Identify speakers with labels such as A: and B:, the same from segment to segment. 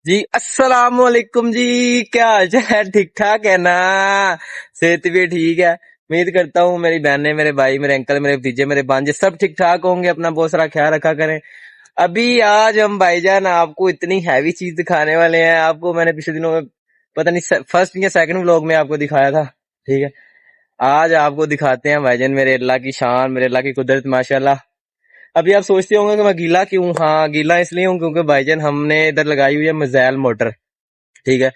A: जी अस्सलाम वालेकुम जी। क्या हाल चाल है? ठीक ठाक है ना? सेहत भी ठीक है। उम्मीद करता हूँ मेरी बहनें, मेरे भाई, मेरे अंकल, मेरे भतीजे, मेरे भांजे सब ठीक ठाक होंगे। अपना बहुत सारा ख्याल रखा करें। अभी आज हम भाईजान आपको इतनी हैवी चीज दिखाने वाले हैं। आपको मैंने पिछले दिनों में पता नहीं फर्स्ट या सेकंड व्लॉग में आपको दिखाया था। ठीक है, आज आपको दिखाते हैं भाईजान मेरे अल्लाह की शान, मेरे अल्लाह की कुदरत माशाल्लाह। अभी आप सोचते होंगे कि मैं गीला क्यों? हाँ, गीला इसलिए हूँ क्योंकि भाईजान हमने इधर लगाई हुई है मिसाइल मोटर। ठीक है,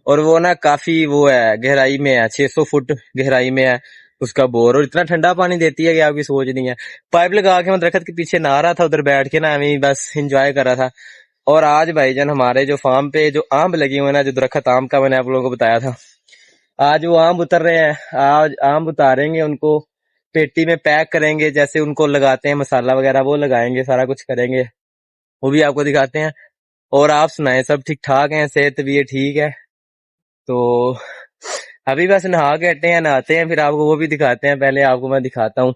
A: और वो ना काफी वो है, गहराई में है, 600 फुट गहराई में है उसका बोर, और इतना ठंडा पानी देती है कि आपकी सोच नहीं है। पाइप लगा के मैं दरख्त के पीछे नहा रहा था उधर बैठ के ना, हमें बस इंजॉय कर रहा था। और आज भाईजान हमारे जो फार्म पे जो आम लगे हुए हैं ना, जो दरख्त आम का मैंने आप लोगों को बताया था, आज वो आम उतर रहे हैं। आज आम उतारेंगे, उनको पेटी में पैक करेंगे, जैसे उनको लगाते हैं मसाला वगैरह वो लगाएंगे, सारा कुछ करेंगे, वो भी आपको दिखाते हैं। और आप सुनाएं, सब ठीक ठाक हैं? सेहत भी है ठीक है? तो अभी बस नहा के हटे हैं, नहाते हैं फिर आपको वो भी दिखाते हैं। पहले आपको मैं दिखाता हूँ,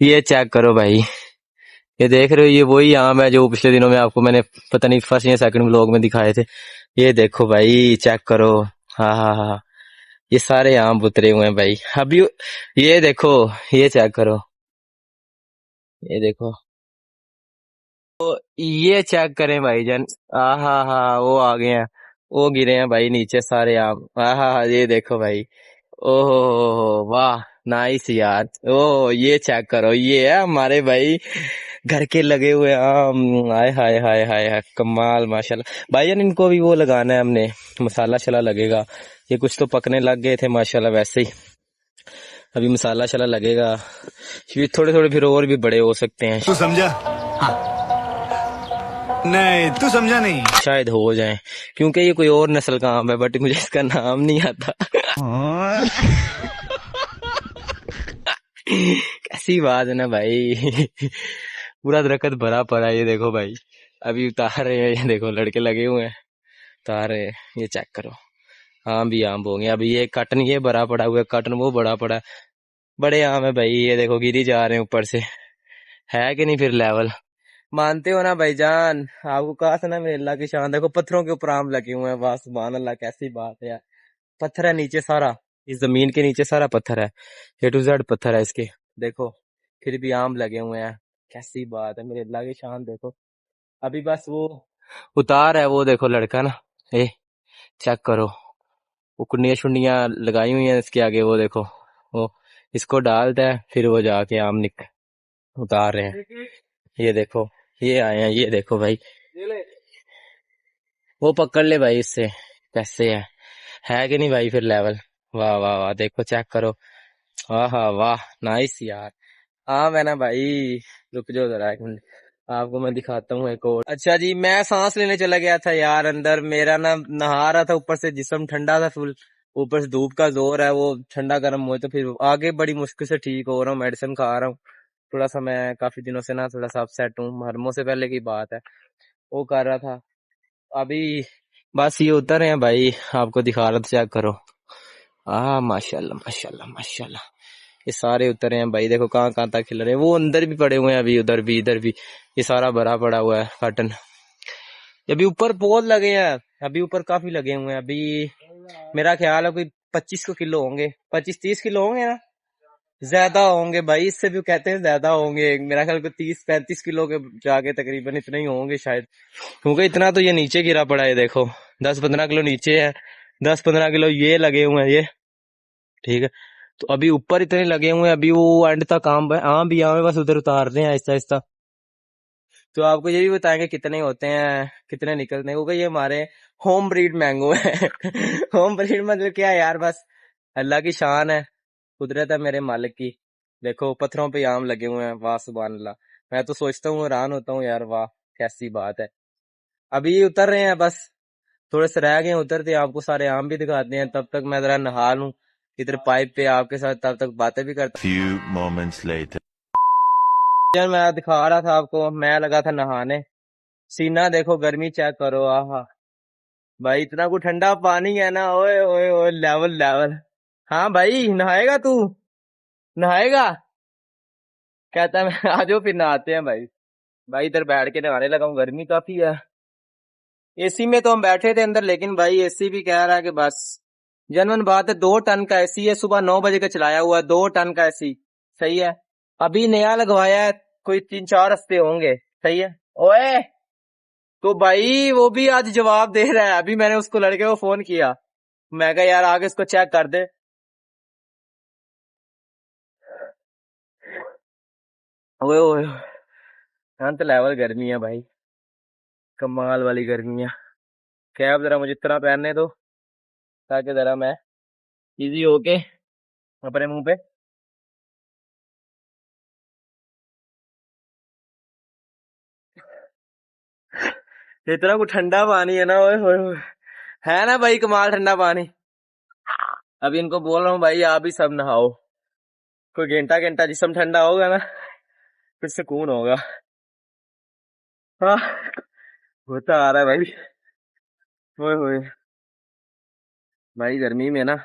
A: ये चेक करो भाई। ये देख रहे हो, ये वही आम है जो पिछले दिनों में आपको मैंने पता नहीं फर्स्ट या सेकंड व्लॉग में दिखाए थे। ये देखो भाई, चेक करो। हाँ हाँ हाँ, ये सारे आम उतरे हुए हैं भाई अभी। ये देखो, ये चेक करो, ये देखो, ये चेक करें भाईजान। हा हा, वो आ गए हैं, वो गिरे हैं भाई नीचे सारे आम। हा, ये देखो भाई। ओहो वाह, नाइस यार। ओ ये चेक करो, ये है हमारे भाई घर के लगे हुए आम। हाय हाय हाय हाय हाय, कमाल माशाल्लाह भाईजान। इनको भी वो लगाना है हमने, मसाला शला लगेगा। ये कुछ तो पकने लग गए थे माशाल्लाह, वैसे ही अभी मसाला शला लगेगा। फिर थोड़े थोड़े फिर और भी बड़े हो सकते हैं,
B: तू समझा? नहीं, तू समझा नहीं।
A: शायद हो जाए, क्योंकि ये कोई और नस्ल का आम है, बट मुझे इसका नाम नहीं आता। कैसी बात है ना भाई। पूरा दरख्त भरा पड़ा है, ये देखो भाई। अभी उतार रहे हैं, ये देखो लड़के लगे हुए हैं, उतार रहे हैं। ये चेक करो, आम भी आम होंगे। अभी ये कटन ये भरा पड़ा हुआ है, कटन वो बड़ा पड़ा है। बड़े आम है भाई, ये देखो गिरी जा रहे हैं ऊपर से। है कि नहीं फिर लेवल? मानते हो ना भाईजान? आपको कहा था ना मेरे अल्लाह की शान। देखो पत्थरों के ऊपर आम लगे हुए हैं, वाह सुभान अल्लाह, कैसी बात है यार। पत्थर है नीचे सारा, इस जमीन के नीचे सारा पत्थर है, ए टू जेड पत्थर है इसके। देखो, फिर भी आम लगे हुए हैं, कैसी बात है, मेरे अल्लाह की शान। देखो अभी बस वो उतार है, वो देखो लड़का ना, ए चेक करो, वो कुंडियां शुंडियां लगाई हुई हैं इसके आगे, वो देखो, वो इसको डालता है, फिर वो जाके आम निक उतार रहे हैं। ये देखो, ये आए हैं, ये देखो भाई, वो पकड़ ले भाई इससे। कैसे है कि नहीं भाई फिर लेवल? वाह वाह वाह, देखो चेक करो। हाँ हाँ वाह, नाइस यार। हाँ मैं ना भाई, रुक जाओ जरा एक मिनट, आपको मैं दिखाता हूँ एक और। अच्छा जी, मैं सांस लेने चला गया था यार अंदर, मेरा ना नहा रहा था, ऊपर से जिस्म ठंडा था फुल, ऊपर से धूप का जोर है, वो ठंडा गर्म हुए तो फिर आगे बड़ी मुश्किल से ठीक हो रहा हूँ, मेडिसिन खा रहा हूँ। थोड़ा सा मैं काफी दिनों से ना थोड़ा सा अपसेट हूँ, हरमों से पहले की बात है, वो कर रहा था। अभी बस ये उतर रहे हैं भाई, आपको दिखा रहा था, चेक करो। माशाल्लाह माशाल्लाह माशाल्लाह, ये सारे उतरे हैं भाई। देखो कहाँ कहाँ तक खिल रहे हैं, वो अंदर भी पड़े हुए हैं, अभी उधर भी इधर भी, ये सारा भरा पड़ा हुआ है कॉटन। अभी ऊपर बहुत लगे हैं, अभी ऊपर काफी लगे हुए हैं। अभी मेरा ख्याल है कोई 25 को किलो होंगे, 25-30 किलो होंगे ना, ज्यादा होंगे भाई, इससे भी कहते हैं ज्यादा होंगे। मेरा ख्याल को 30-35 किलो के जाके तकरीबन इतने ही होंगे शायद, क्योंकि इतना तो ये नीचे गिरा पड़ा है। देखो 10-15 किलो नीचे है, 10-15 किलो ये लगे हुए हैं ये। ठीक है, तो अभी ऊपर इतने लगे हुए हैं, अभी वो एंड तक आम भी आम है, बस उधर उतार रहे हैं आहिस्ता आहिस्ता। तो आपको ये भी बताएंगे कितने होते हैं, कितने निकलते हैं, क्योंकि ये हमारे होम ब्रीड मैंगो है। होम ब्रीड मतलब क्या है यार, बस अल्लाह की शान है, कुदरत है मेरे मालिक की। देखो पत्थरों पे आम लगे हुए हैं, वाह सुभान अल्लाह। मैं तो सोचता हूँ, हैरान होता हूँ यार, वाह कैसी बात है। अभी ये उतर रहे हैं बस, थोड़े से रह गए उतरते, आपको सारे आम भी दिखाते हैं। तब तक मैं जरा नहा लूं इधर पाइप पे आपके साथ, तब तक बातें भी करता।
B: Few moments later.
A: यार मैं दिखा रहा था आपको, मैं लगा था नहाने, सीना देखो, गर्मी चेक करो, आहा भाई, इतना को ठंडा पानी है ना, ओए ओए ओए, लेवल लेवल। हाँ भाई, नहाएगा तू? नहाएगा? कहता है मैं आ जाओ फिर नहाते हैं भाई। भाई इधर बैठ के नहाने लगा हूँ, गर्मी काफी है। एसी में तो हम बैठे थे अंदर, लेकिन भाई एसी भी कह रहा है कि बस, जनवन बात है, 2 टन का एसी है, सुबह 9 बजे का चलाया हुआ है, 2 टन का एसी। सही है। अभी नया लगवाया है, कोई 3-4 हफ्ते होंगे। सही है। ओए, तो भाई वो भी आज जवाब दे रहा है। अभी मैंने उसको, लड़के को फोन किया, मैं कहा यार आगे इसको चेक कर दे। ओए ओए, अंत लेवल गर्मी है भाई, कमाल वाली गर्मी है। कैब जरा मुझे इतना पहनने दो, ताकि जरा मैं इजी होके अपने मुंह पे। इतना कुछ ठंडा पानी है ना, ओए होए होए। है ना भाई, कमाल ठंडा पानी। अभी इनको बोल रहा हूँ भाई आप भी सब नहाओ, कोई घंटा घंटा जिसम ठंडा होगा ना, फिर सुकून होगा। हाँ, होता आ रहा है भाई। ओए होए, भाई गर्मी में ना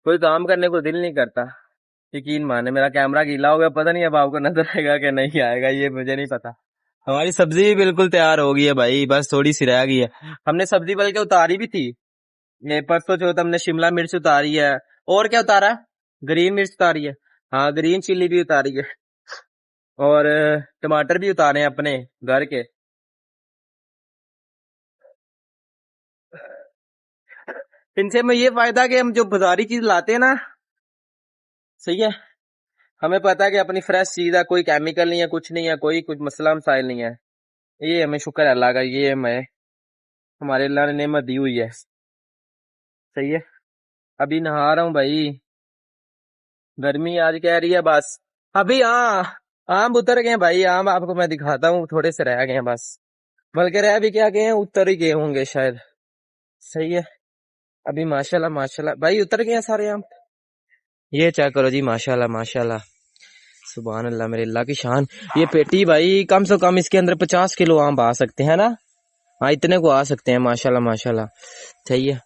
A: कोई काम करने को दिल नहीं करता। यकीन माने, मेरा कैमरा गीला हो गया, पता नहीं अब आपको नजर आएगा कि नहीं आएगा, ये मुझे नहीं पता। हमारी सब्जी भी बिल्कुल तैयार हो गई है भाई, बस थोड़ी सी रह गई है। हमने सब्जी बल्कि उतारी भी थी, ये परसों चौथ हमने शिमला मिर्च उतारी है। और क्या उतारा? ग्रीन मिर्च उतारी है। हाँ, ग्रीन चिल्ली भी उतारी है। और टमाटर भी उतारे हैं अपने घर के। इनसे हमें ये फायदा कि हम जो बाजारी चीज लाते हैं ना, सही है, हमें पता है कि अपनी फ्रेश चीज है, कोई केमिकल नहीं है, कुछ नहीं है, कोई कुछ मसला मसाइल नहीं है। ये हमें शुक्र है अल्लाह का, ये हमें हमारे अल्लाह ने नेमत दी हुई है। सही है। अभी नहा रहा हूँ भाई, गर्मी आज कह रही है बस। अभी हाँ, आम उतर गए हैं भाई, आम आपको मैं दिखाता हूँ, थोड़े से रह गए हैं बस। बल्कि रह भी क्या गए हैं, उतर ही गए होंगे शायद। सही है। अभी माशाल्लाह माशाल्लाह भाई उतर गए हैं सारे आम। ये चेक करो जी, माशाल्लाह माशाल्लाह, सुभान अल्लाह, मेरे अल्लाह की शान। ये पेटी भाई कम से कम इसके अंदर 50 किलो आम आ सकते हैं ना। हाँ, इतने को आ सकते हैं, माशाल्लाह माशाल्लाह। सही है।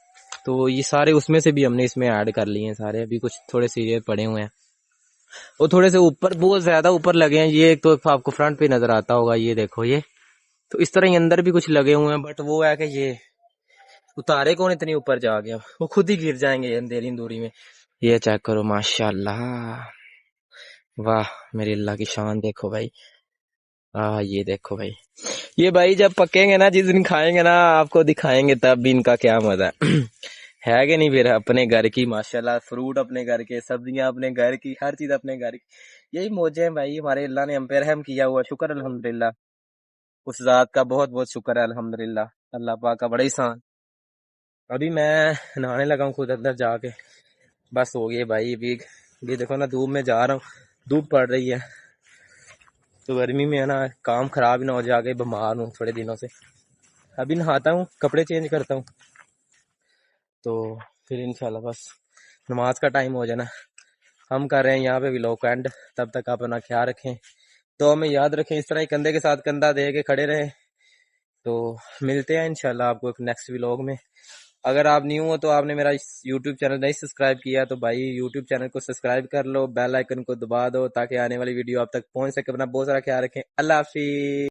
A: तो ये सारे उसमें से भी हमने इसमें ऐड कर लिए हैं सारे, अभी कुछ थोड़े सीरियल पड़े हुए हैं। वो थोड़े से ऊपर, बहुत ज्यादा ऊपर लगे हैं। ये एक तो आपको फ्रंट पे नजर आता होगा, ये देखो ये। तो इस तरह ही अंदर भी कुछ लगे हुए हैं, बट वो है कि ये उतारे कौन इतनी ऊपर जा गया, वो खुद ही गिर जाएंगे अंधेरी दूरी में। ये चेक करो माशाल्लाह, वाह, मेरी अल्लाह की शान देखो भाई। ये देखो भाई, ये भाई जब पकेंगे ना, जिस दिन खाएंगे ना, आपको दिखाएंगे तब भी इनका क्या मजा है। है कि नहीं? फिर अपने घर की माशाल्लाह, फ्रूट अपने घर के, सब्जियां अपने घर की, हर चीज अपने घर की। यही मौजें हैं भाई, हमारे अल्लाह ने हम पे रहम किया हुआ, शुक्र अल्हम्दुलिल्लाह। उस जात का बहुत बहुत शुक्र है अल्हम्दुलिल्लाह, अल्लाह पाक का बड़ा एहसान। अभी मैं नहाने लगा हूँ खुद अंदर जाके, बस हो गई भाई अभी। ये देखो ना, धूप में जा रहा हूँ, धूप पड़ रही है, तो गर्मी में है ना, काम खराब ही ना हो जाके, बीमार हूँ थोड़े दिनों से। अभी नहाता हूँ, कपड़े चेंज करता हूँ, तो फिर इंशाल्लाह बस नमाज का टाइम हो जाना। हम कर रहे हैं यहाँ पे व्लॉग का एंड, तब तक आप अपना ख्याल रखें, तो हमें याद रखें, इस तरह ही कंधे के साथ कंधा दे के खड़े रहें। तो मिलते हैं इंशाल्लाह आपको एक नेक्स्ट व्लॉग में। अगर आप न्यू हो तो आपने मेरा यूट्यूब चैनल नहीं सब्सक्राइब किया, तो भाई यूट्यूब चैनल को सब्सक्राइब कर लो, बेल आइकन को दबा दो, ताकि आने वाली वीडियो आप तक पहुंच सके। अपना बहुत सारा ख्याल रखें। अल्लाह हाफिज।